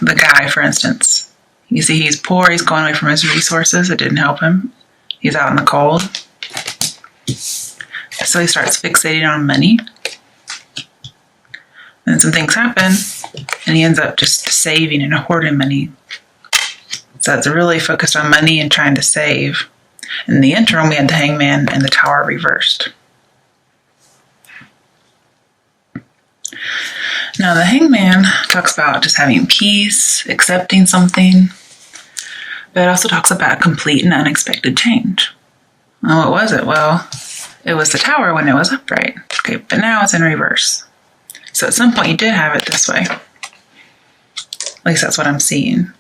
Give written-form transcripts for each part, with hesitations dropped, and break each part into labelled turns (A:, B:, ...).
A: the guy, for instance. You see he's poor, he's going away from his resources. It didn't help him. He's out in the cold. So he starts fixating on money. And some things happen, and he ends up just saving and hoarding money. So it's really focused on money and trying to save. In the interim, we had the Hangman and the Tower reversed. Now, the Hangman talks about just having peace, accepting something, but it also talks about complete and unexpected change. Well, what was it? Well, it was the Tower when it was upright. Okay, but now it's in reverse. So at some point you did have it this way. At least that's what I'm seeing.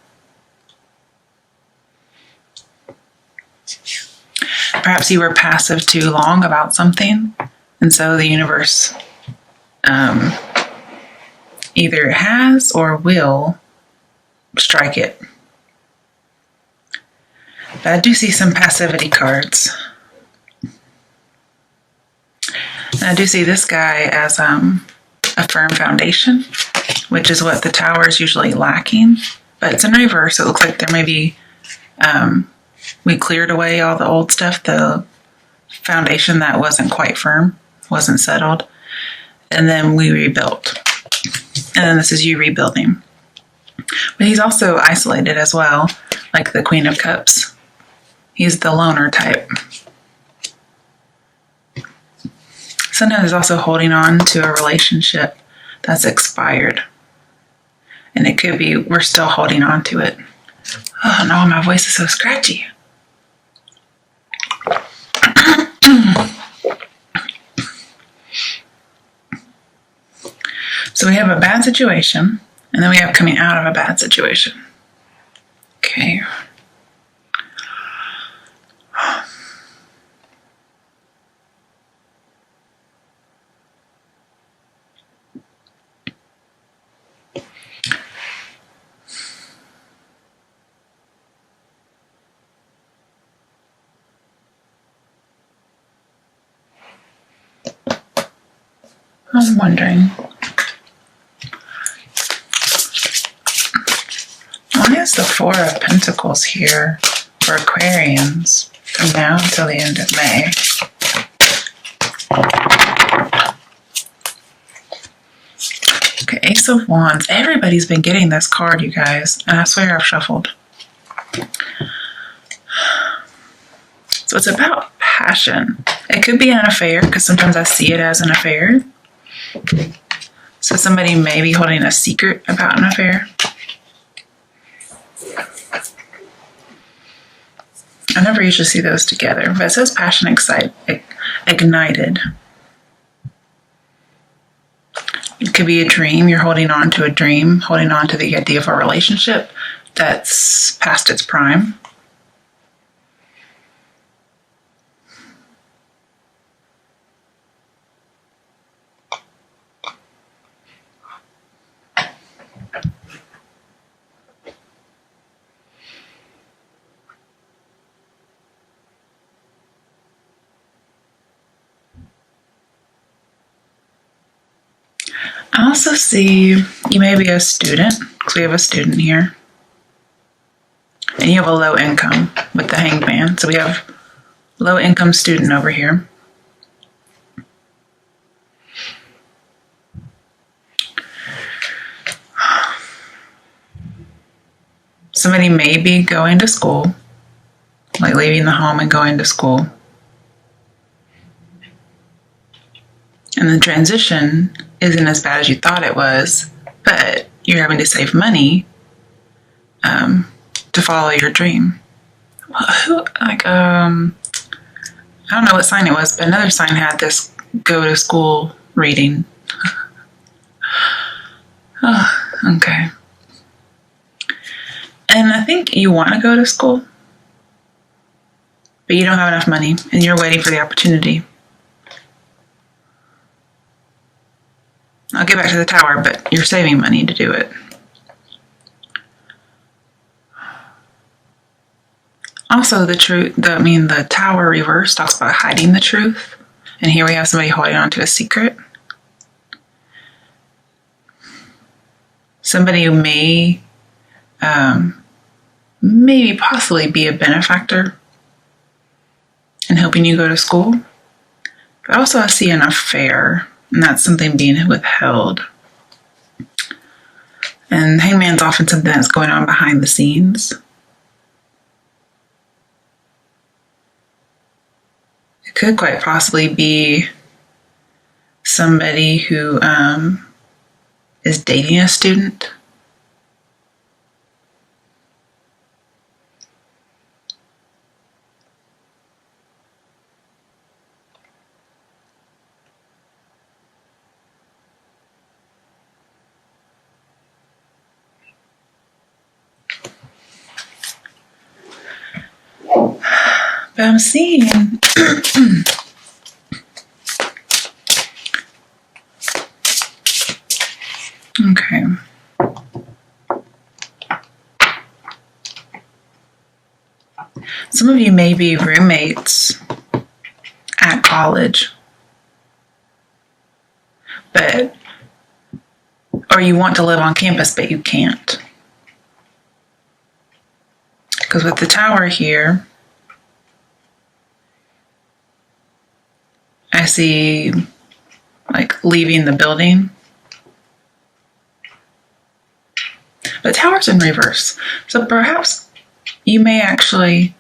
A: Perhaps you were passive too long about something, and so the universe either has or will strike it. But I do see some passivity cards. And I do see this guy as a firm foundation, which is what the Tower is usually lacking. But it's in reverse. So it looks like there may be, we cleared away all the old stuff, the foundation that wasn't quite firm, wasn't settled. And then we rebuilt. And then this is you rebuilding. But he's also isolated as well, like the Queen of Cups. He's the loner type. Sometimes he's also holding on to a relationship that's expired. And it could be we're still holding on to it. Oh no, my voice is so scratchy. So we have a bad situation, and then we have coming out of a bad situation. Okay. I'm wondering, why is the Four of Pentacles here for Aquarians from now until the end of May? Okay, Ace of Wands. Everybody's been getting this card, you guys, and I swear I've shuffled. So it's about passion. It could be an affair, because sometimes I see it as an affair. So somebody may be holding a secret about an affair. I never usually see those together, but it says passion ignited. It could be a dream. You're holding on to a dream, holding on to the idea of a relationship that's past its prime. I also see you may be a student, because we have a student here. And you have a low income with the Hangman. So we have low income student over here. Somebody may be going to school, like leaving the home and going to school. And the transition isn't as bad as you thought it was, but you're having to save money to follow your dream. Well, I don't know what sign it was, but another sign had this go to school reading. Oh, okay. And I think you want to go to school, but you don't have enough money, and you're waiting for the opportunity. I'll get back to the Tower, but you're saving money to do it. Also, the Tower reverse talks about hiding the truth. And here we have somebody holding on to a secret. Somebody who may maybe possibly be a benefactor in helping you go to school. But also I see an affair, and that's something being withheld. And hangman's often something that's going on behind the scenes. It could quite possibly be somebody who is dating a student. But I'm seeing okay. Some of you may be roommates at college, or you want to live on campus, but you can't. Because with the tower here, I see like leaving the building. But tower's in reverse. So perhaps you may actually,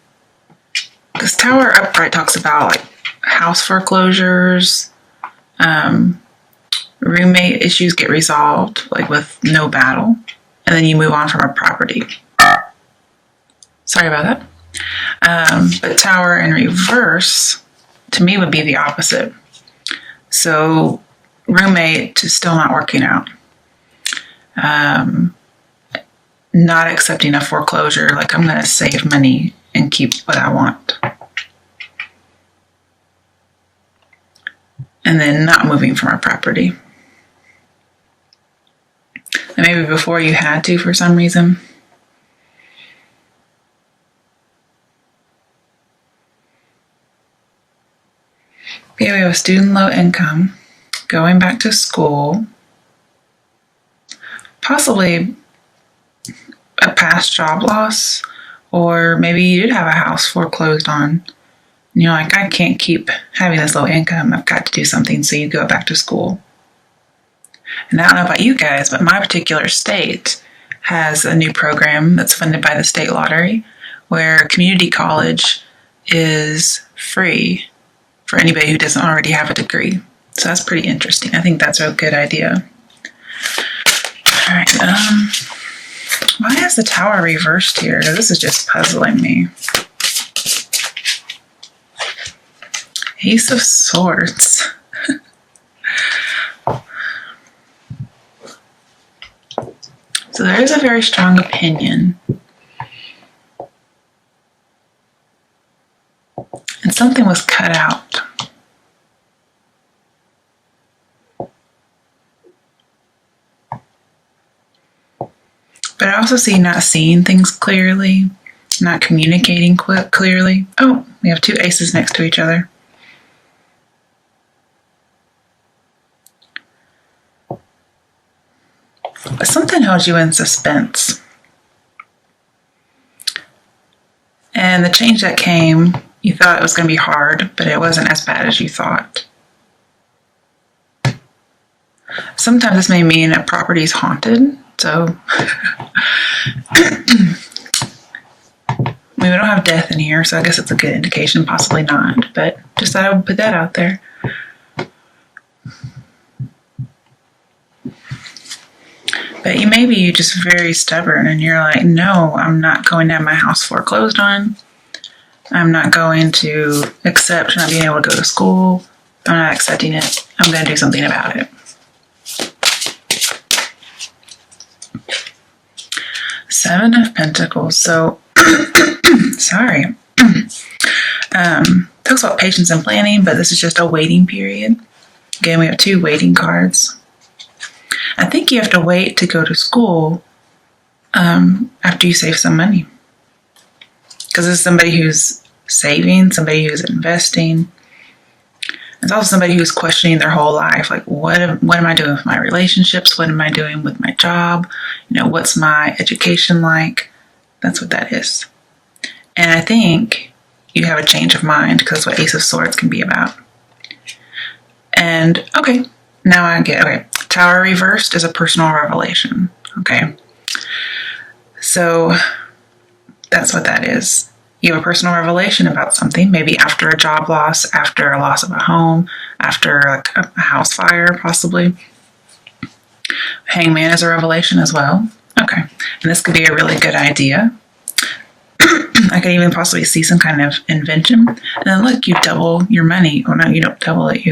A: because tower upright talks about like house foreclosures, roommate issues get resolved like with no battle, and then you move on from a property. Sorry about that. But tower in reverse to me would be the opposite. So roommate is still not working out. Not accepting a foreclosure, like I'm going to save money and keep what I want. And then not moving from a property. And maybe before you had to for some reason. We have a student low income, going back to school, possibly a past job loss, or maybe you did have a house foreclosed on. And you're like, I can't keep having this low income. I've got to do something, so you go back to school. And I don't know about you guys, but my particular state has a new program that's funded by the state lottery where community college is free for anybody who doesn't already have a degree. So that's pretty interesting. I think that's a good idea. All right. Why is the tower reversed here? This is just puzzling me. Ace of Swords. So there is a very strong opinion. And something was cut out. But I also see not seeing things clearly, not communicating clearly. Oh, we have two aces next to each other. But something held you in suspense. And the change that came, you thought it was going to be hard, but it wasn't as bad as you thought. Sometimes this may mean a property is haunted. So, we don't have death in here, so I guess it's a good indication, possibly not. But just thought I would put that out there. But you're just very stubborn and you're like, no, I'm not going to have my house foreclosed on. I'm not going to accept not being able to go to school. I'm not accepting it. I'm going to do something about it. Seven of Pentacles. So, sorry. Talks about patience and planning, but this is just a waiting period. Again, we have two waiting cards. I think you have to wait to go to school after you save some money. Because it's somebody who's saving, somebody who's investing. It's also somebody who's questioning their whole life. Like, what am I doing with my relationships? What am I doing with my job? what's my education like? That's what that is. And I think you have a change of mind, because what Ace of Swords can be about. And okay, now I get, okay, Tower reversed is a personal revelation. Okay, so that's what that is. You have a personal revelation about something, maybe after a job loss, after a loss of a home, after a house fire, possibly. Hangman is a revelation as well. Okay, and this could be a really good idea. I could even possibly see some kind of invention. And then look, you double your money. Oh no, you don't double it.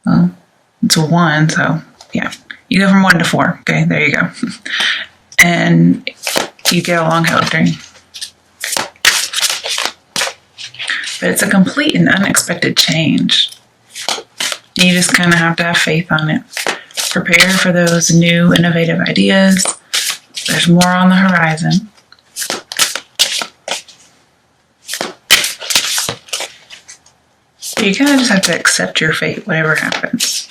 A: Well, it's a 1, so yeah. You go from 1 to 4. Okay, there you go. And you get a long held dream. But it's a complete and unexpected change. You just kind of have to have faith on it. Prepare for those new, innovative ideas. There's more on the horizon. You kind of just have to accept your fate, whatever happens.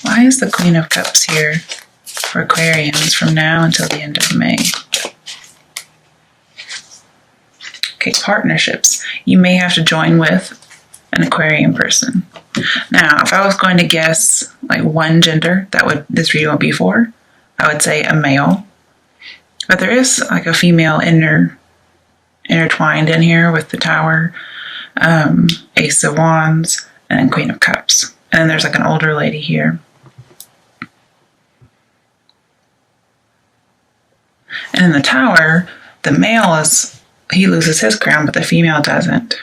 A: Why is the Queen of Cups here for Aquarians from now until the end of May? Okay, partnerships. You may have to join with an Aquarian person. Now, if I was going to guess like one gender that this reading would be for, I would say a male. But there is like a female intertwined in here with the Tower, Ace of Wands, and then Queen of Cups. And then there's like an older lady here. And in the Tower, the male he loses his crown, but the female doesn't.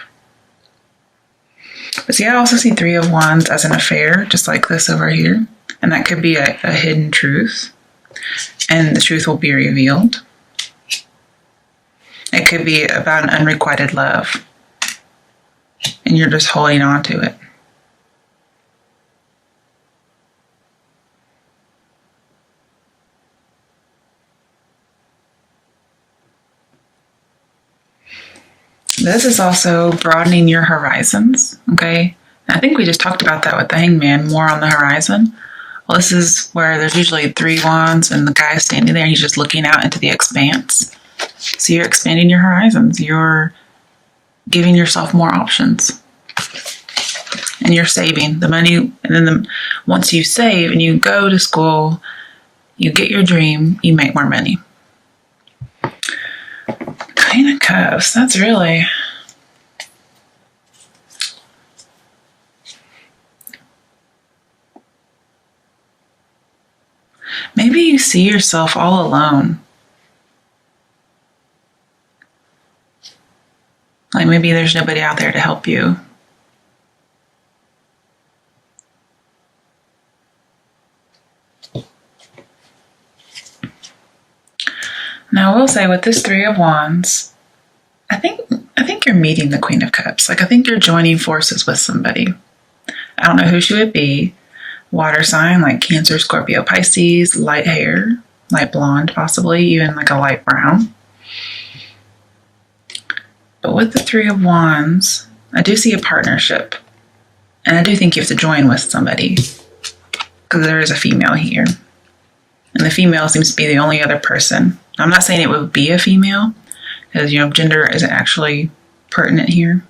A: But see, I also see 3 of Wands as an affair, just like this over here. And that could be a hidden truth. And the truth will be revealed. It could be about an unrequited love. And you're just holding on to it. This is also broadening your horizons, okay? And I think we just talked about that with the Hangman, more on the horizon. Well, this is where there's usually 3 wands and the guy is standing there and he's just looking out into the expanse. So you're expanding your horizons. You're giving yourself more options. And you're saving the money. And then once you save and you go to school, you get your dream, you make more money. Queen of Cups, that's really... Maybe you see yourself all alone. Like maybe there's nobody out there to help you. Now I will say with this 3 of Wands, I think you're meeting the Queen of Cups. Like I think you're joining forces with somebody. I don't know who she would be. Water sign like Cancer, Scorpio, Pisces, light hair, light blonde possibly, even like a light brown. But with the 3 of Wands, I do see a partnership. And I do think you have to join with somebody. Because there is a female here. And the female seems to be the only other person. I'm not saying it would be a female. Because, gender isn't actually pertinent here.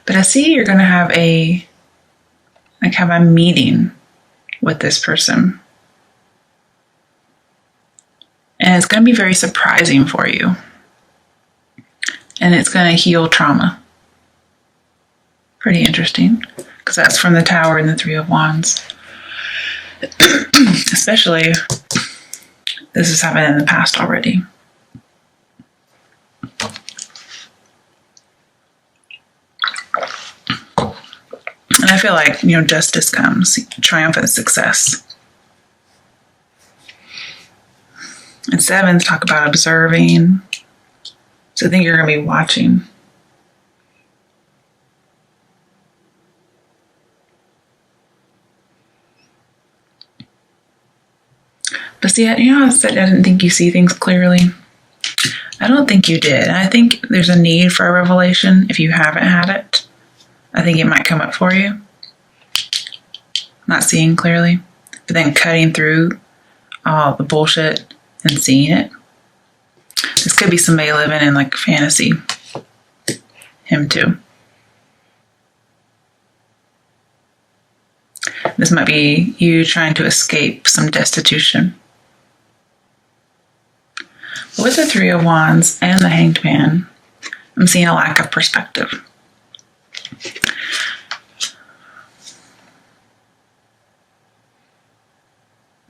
A: But I see you're going to have a meeting with this person. And it's going to be very surprising for you. And it's going to heal trauma. Pretty interesting. Because that's from the Tower and the 3 of Wands. Especially, this has happened in the past already. And I feel like, justice comes, triumphant success. And 7s talk about observing. So I think you're going to be watching. But See, you know, I said I didn't think you see things clearly. I don't think you did. I think there's a need for a revelation if you haven't had it. I think it might come up for you. Not seeing clearly, but then cutting through all the bullshit and seeing it. This could be somebody living in like fantasy. Him too. This might be you trying to escape some destitution. But with the Three of Wands and the Hanged Man, I'm seeing a lack of perspective.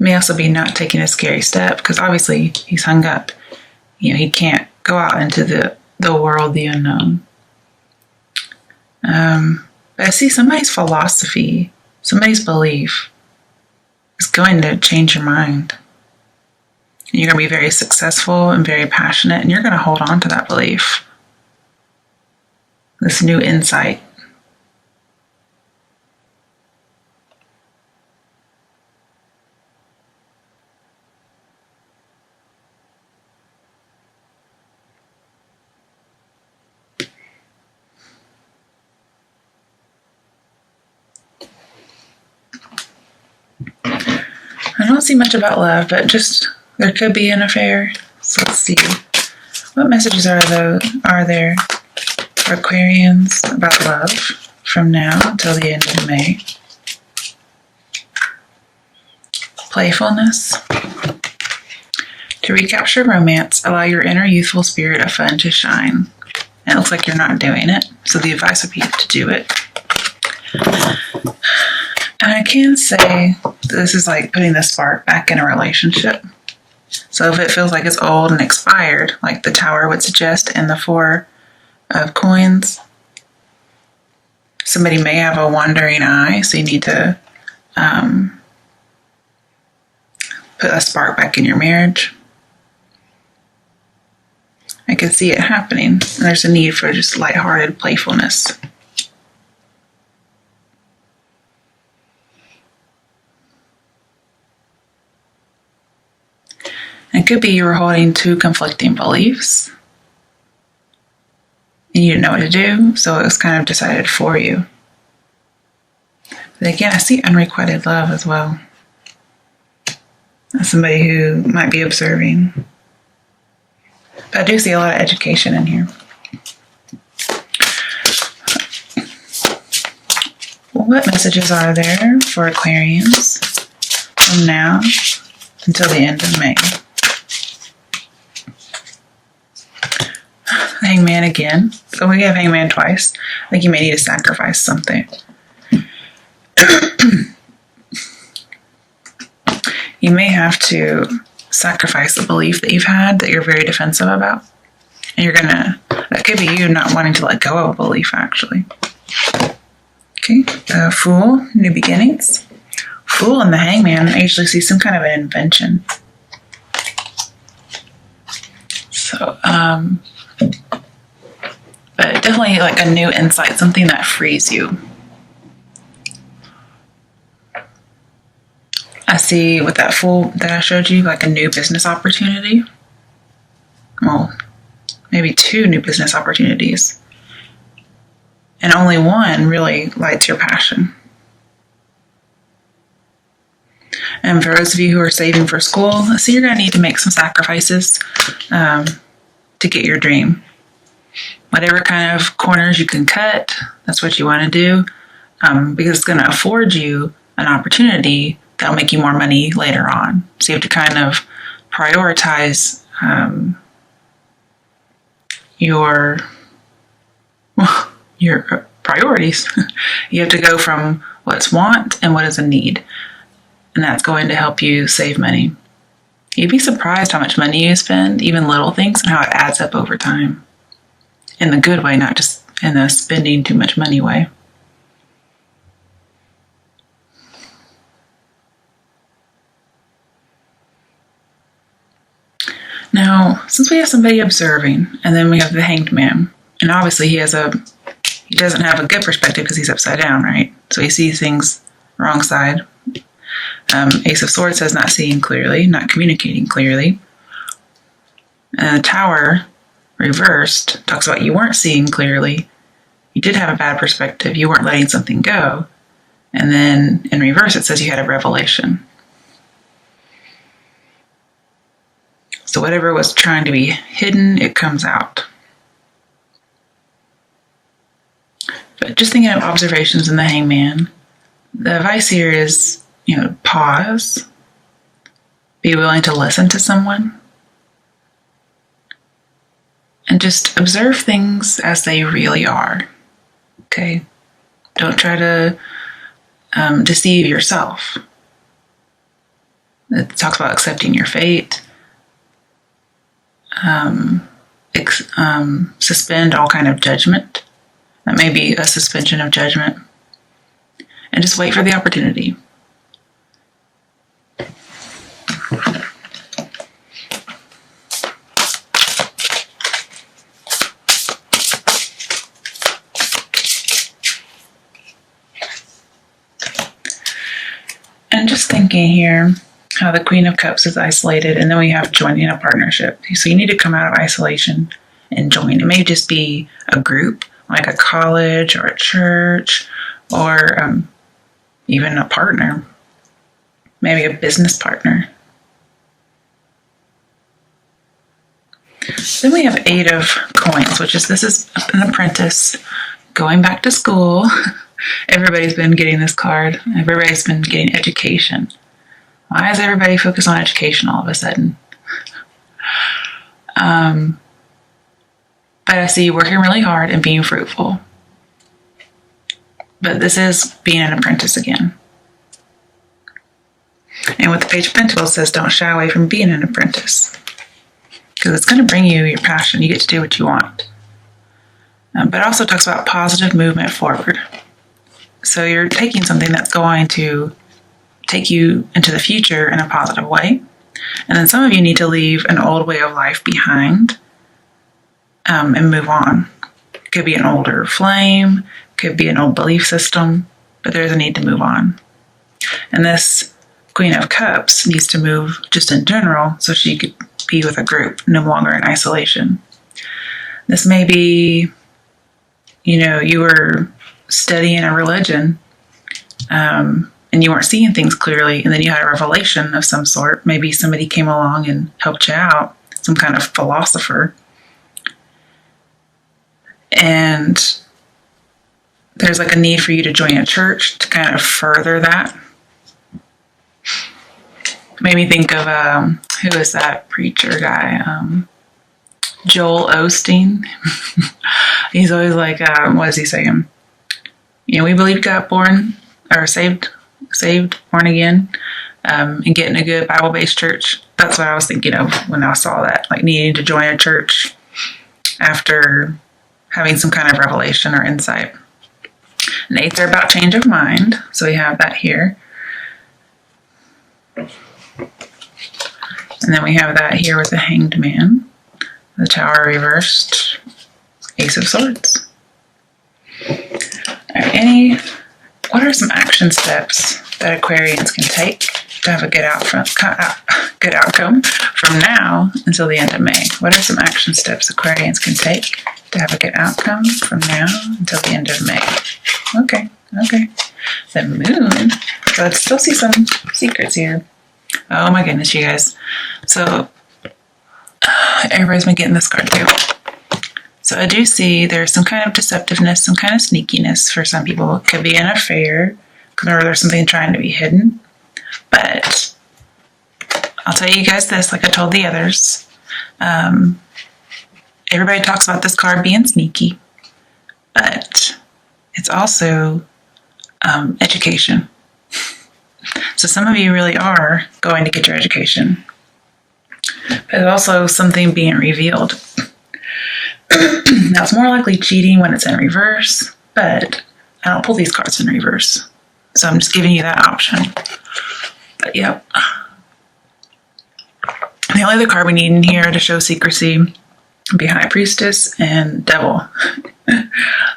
A: May also be not taking a scary step because obviously he's hung up. You know, he can't go out into the world, the unknown. But I see somebody's philosophy, somebody's belief is going to change your mind. And you're going to be very successful and very passionate, and you're going to hold on to that belief. This new insight. I don't see much about love, but just there could be an affair. So let's see. What messages are there for Aquarians about love from now until the end of May? Playfulness. To recapture romance, allow your inner youthful spirit of fun to shine. And it looks like you're not doing it, so the advice would be to do it. And I can say this is like putting the spark back in a relationship. So if it feels like it's old and expired, like the Tower would suggest and the Four of Coins, somebody may have a wandering eye, so you need to put a spark back in your marriage. I can see it happening. And there's a need for just lighthearted playfulness. It could be you were holding two conflicting beliefs and you didn't know what to do, so it was kind of decided for you. But again, I see unrequited love as well. As somebody who might be observing. But I do see a lot of education in here. What messages are there for Aquarians from now until the end of May? Hangman again. So we have Hangman twice. I think you may need to sacrifice something. You may have to sacrifice a belief that you've had that you're very defensive about. And that could be you not wanting to let go of a belief, actually. Okay, Fool, new beginnings. Fool and the Hangman, I usually see some kind of an invention. So, but definitely like a new insight, something that frees you. I see with that Fool that I showed you, like a new business opportunity. Well, maybe two new business opportunities. And only one really lights your passion. And for those of you who are saving for school, I see you're going to need to make some sacrifices to get your dream. Whatever kind of corners you can cut, that's what you want to do, because it's going to afford you an opportunity that'll make you more money later on. So you have to kind of prioritize your priorities. You have to go from what's want and what is a need. And that's going to help you save money. You'd be surprised how much money you spend, even little things, and how it adds up over time. In the good way, not just in the spending too much money way. Now, since we have somebody observing, and then we have the Hanged Man, and obviously he doesn't have a good perspective because he's upside down, right? So he sees things wrong side. Ace of Swords says not seeing clearly, not communicating clearly. And the Tower reversed talks about you weren't seeing clearly. You did have a bad perspective. You weren't letting something go. And then in reverse, it says you had a revelation. So whatever was trying to be hidden, it comes out. But just thinking of observations in the Hangman, the advice here is, pause. Be willing to listen to someone. And just observe things as they really are. Okay? Don't try to deceive yourself. It talks about accepting your fate. Suspend all kind of judgment. That may be a suspension of judgment. And just wait for the opportunity. And just thinking here, how the Queen of Cups is isolated, and then we have joining a partnership. So you need to come out of isolation and join. It may just be a group, like a college or a church, or even a partner, maybe a business partner. Then we have 8 of Coins, this is an apprentice going back to school. Everybody's been getting this card. Everybody's been getting education. Why is everybody focused on education all of a sudden? But I see you working really hard and being fruitful. But this is being an apprentice again. And with the Page of Pentacles, it says don't shy away from being an apprentice. Because it's going to bring you your passion. You get to do what you want. But it also talks about positive movement forward. So you're taking something that's going to take you into the future in a positive way. And then some of you need to leave an old way of life behind and move on. It could be an older flame, could be an old belief system, but there's a need to move on. And this Queen of Cups needs to move just in general so she could be with a group, no longer in isolation. This may be, you were studying a religion, and you weren't seeing things clearly, and then you had a revelation of some sort. Maybe somebody came along and helped you out, some kind of philosopher. And there's like a need for you to join a church to kind of further that. Made me think of, who is that preacher guy? Joel Osteen. He's always like, what is he saying? We believe got born, or saved, born again, and get in a good Bible-based church. That's what I was thinking of when I saw that, like needing to join a church after having some kind of revelation or insight. And 8s are about change of mind, so we have that here. And then we have that here with the Hanged Man, the Tower reversed, Ace of Swords. What are some action steps that Aquarians can take to have a good outcome from now until the end of May? What are some action steps Aquarians can take to have a good outcome from now until the end of May? Okay. The Moon. So let's still see some secrets here. Oh my goodness, you guys. So everybody's been getting this card too. So I do see there's some kind of deceptiveness, some kind of sneakiness for some people. It could be an affair, or there's something trying to be hidden. But I'll tell you guys this, like I told the others. Everybody talks about this card being sneaky, but it's also education. So some of you really are going to get your education. But it's also something being revealed. Now, it's more likely cheating when it's in reverse, but I don't pull these cards in reverse. So I'm just giving you that option. But yep. The only other card we need in here to show secrecy would be High Priestess and Devil.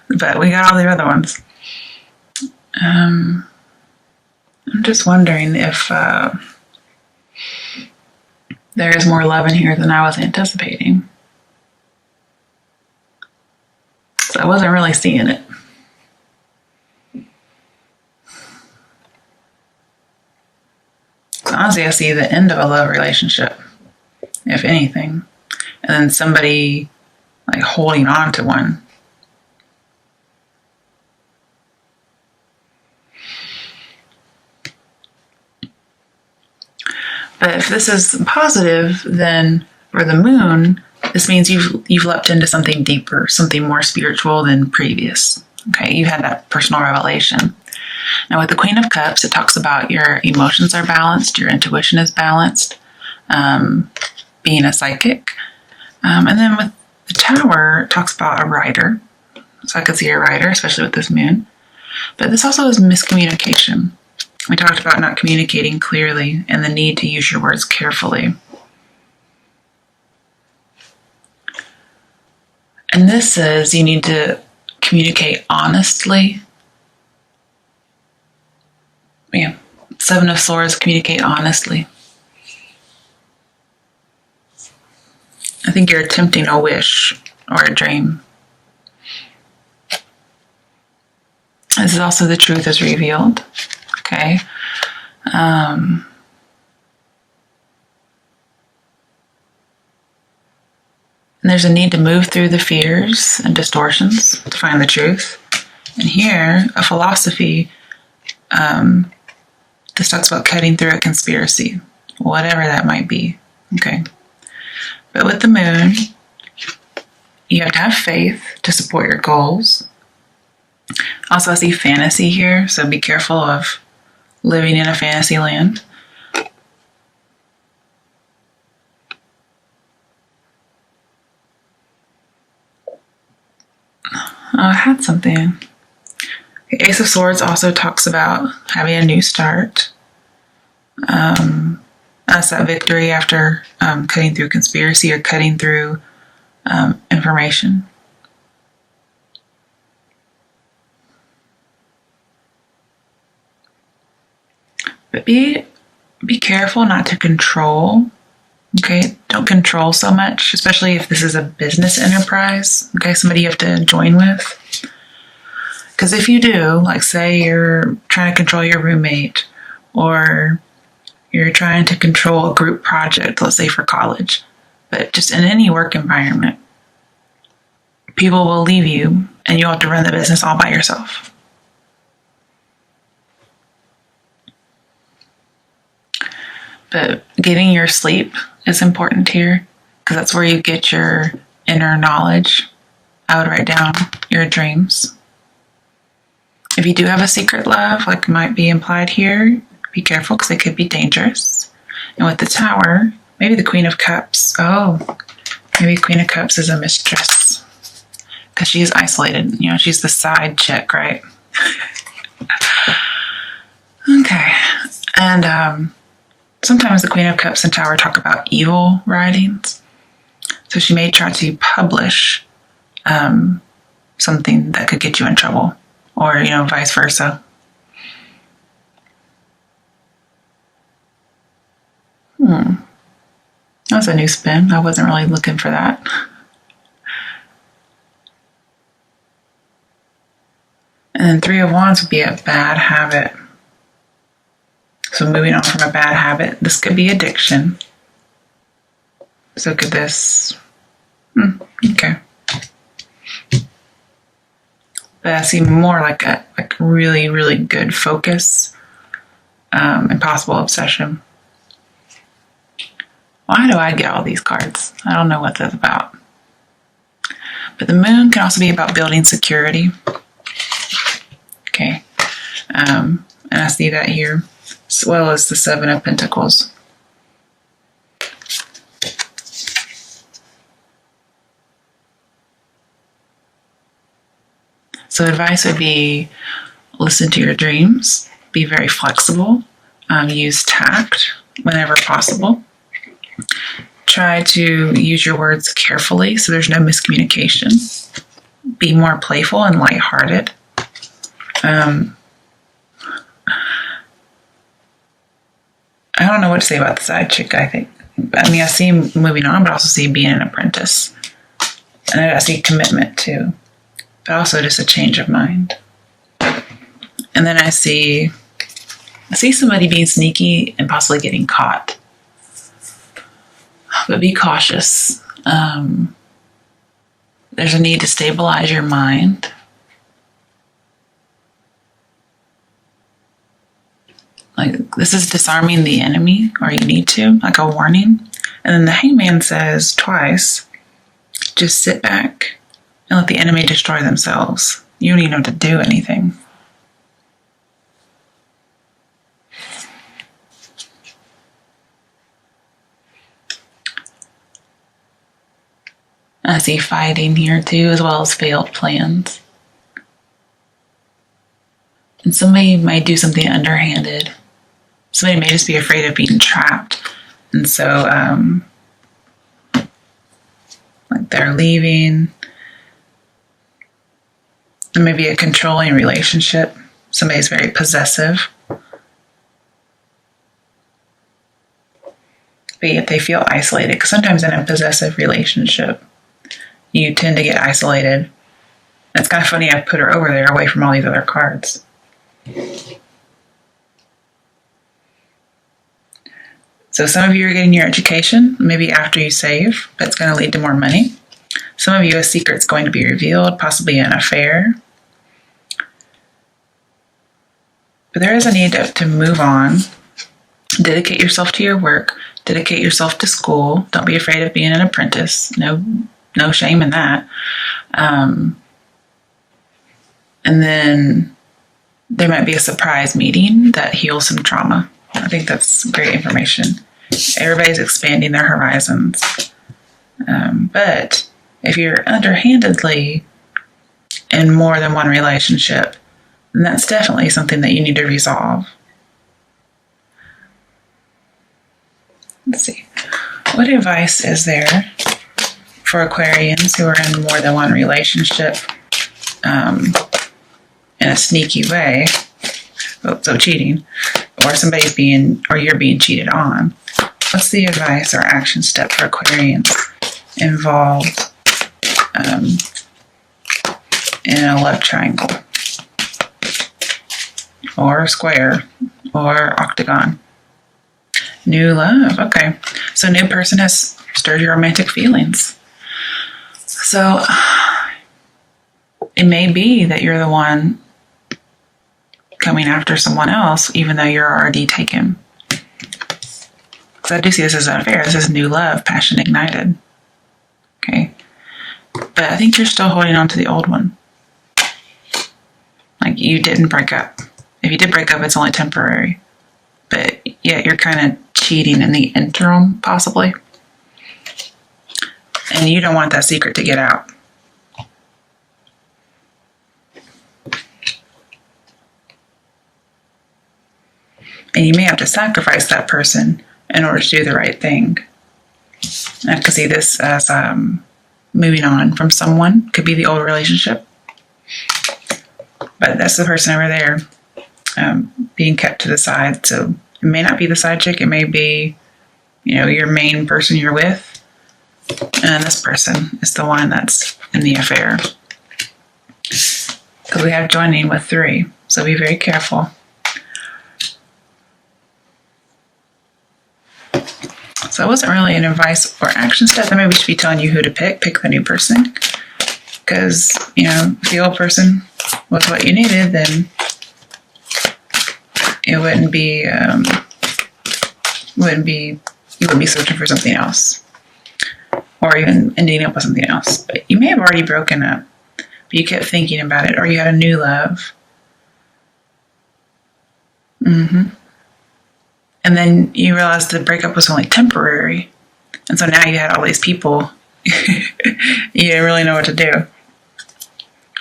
A: But we got all the other ones. I'm just wondering if there is more love in here than I was anticipating. So I wasn't really seeing it. So honestly, I see the end of a love relationship, if anything, and then somebody like holding on to one. But if this is positive, then for the moon, this means you've leapt into something deeper, something more spiritual than previous. Okay, you had that personal revelation. Now with the Queen of Cups, it talks about your emotions are balanced, your intuition is balanced, being a psychic. And then with the Tower, it talks about a writer. So I could see a writer, especially with this moon. But this also is miscommunication. We talked about not communicating clearly and the need to use your words carefully. And this says you need to communicate honestly. Yeah, Seven of Swords, communicate honestly. I think you're attempting a wish or a dream. This is also the truth is revealed. Okay. And there's a need to move through the fears and distortions to find the truth. And here, a philosophy, this talks about cutting through a conspiracy, whatever that might be. Okay. But with the moon, you have to have faith to support your goals. Also, I see fantasy here, so be careful of living in a fantasy land. I had something. The Ace of Swords also talks about having a new start. That's that victory after cutting through conspiracy or cutting through information. But be careful not to control. Okay, don't control so much, especially if this is a business enterprise. Okay, somebody you have to join with. Because if you do, like say you're trying to control your roommate, or you're trying to control a group project, let's say for college, but just in any work environment, people will leave you and you'll have to run the business all by yourself. But getting your sleep is important here because that's where you get your inner knowledge. I would write down your dreams. If you do have a secret love, like might be implied here, be careful because it could be dangerous. And with the Tower, maybe the Queen of Cups. Oh, maybe Queen of Cups is a mistress because she is isolated. You know, she's the side chick, right? Okay. And sometimes the Queen of Cups and Tower talk about evil writings. So she may try to publish something that could get you in trouble, or, you know, vice versa. That's a new spin. I wasn't really looking for that. And then Three of Wands would be a bad habit. So moving on from a bad habit, this could be addiction. So could this... okay. But I see more like a really, really good focus and possible obsession. Why do I get all these cards? I don't know what that's about. But the moon can also be about building security. Okay. And I see that here, as well as the Seven of Pentacles. So advice would be listen to your dreams, be very flexible, use tact whenever possible. Try to use your words carefully so there's no miscommunication. Be more playful and lighthearted. don't know what to say about the side chick, I think. I mean, I see moving on, but I also see being an apprentice. And I see commitment too, but also just a change of mind. And then I see somebody being sneaky and possibly getting caught. But be cautious. There's a need to stabilize your mind. Like, this is disarming the enemy, or you need to, like a warning. And then the hangman says twice, just sit back and let the enemy destroy themselves. You don't even have to do anything. I see fighting here too, as well as failed plans. And somebody might do something underhanded. Somebody may just be afraid of being trapped. And so, like they're leaving. There may be a controlling relationship. Somebody's very possessive. But yet they feel isolated. Because sometimes in a possessive relationship, you tend to get isolated. It's kind of funny, I put her over there away from all these other cards. So some of you are getting your education, maybe after you save, but it's going to lead to more money. Some of you, a secret's going to be revealed, possibly an affair. But there is a need to move on. Dedicate yourself to your work. Dedicate yourself to school. Don't be afraid of being an apprentice. No shame in that. And then there might be a surprise meeting that heals some trauma. I think that's great information. Everybody's expanding their horizons. But if you're underhandedly in more than one relationship, then that's definitely something that you need to resolve. Let's see. What advice is there for Aquarians who are in more than one relationship in a sneaky way? So cheating, or you're being cheated on. What's the advice or action step for Aquarians involved in a love triangle, or square, or octagon? New love. Okay. So new person has stirred your romantic feelings. So it may be that you're the one coming after someone else, even though you're already taken. Because I do see this as an affair. This is new love, passion ignited. Okay. But I think you're still holding on to the old one. Like, you didn't break up. If you did break up, it's only temporary. But yet you're kind of cheating in the interim, possibly. And you don't want that secret to get out. And you may have to sacrifice that person in order to do the right thing. I can see this as moving on from someone. Could be the old relationship. But that's the person over there being kept to the side. So it may not be the side chick. It may be, your main person you're with. And this person is the one that's in the affair. Because we have joining with 3. So be very careful. So it wasn't really an advice or action step. That maybe we should be telling you who to pick. Pick the new person. Because, if the old person was what you needed, then it wouldn't be, you wouldn't be searching for something else. Or even ending up with something else. But you may have already broken up, but you kept thinking about it, or you had a new love. And then you realized the breakup was only temporary. And so now you had all these people. You didn't really know what to do. All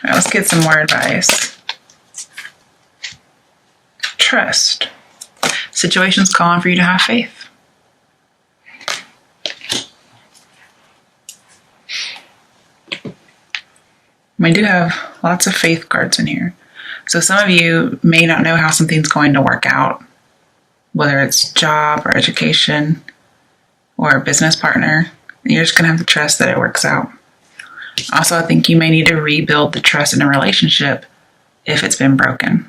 A: right, let's get some more advice. Trust. Situation's calling for you to have faith. We do have lots of faith cards in here. So some of you may not know how something's going to work out. whether it's job or education or a business partner. You're just going to have to trust that it works out. Also, I think you may need to rebuild the trust in a relationship if it's been broken.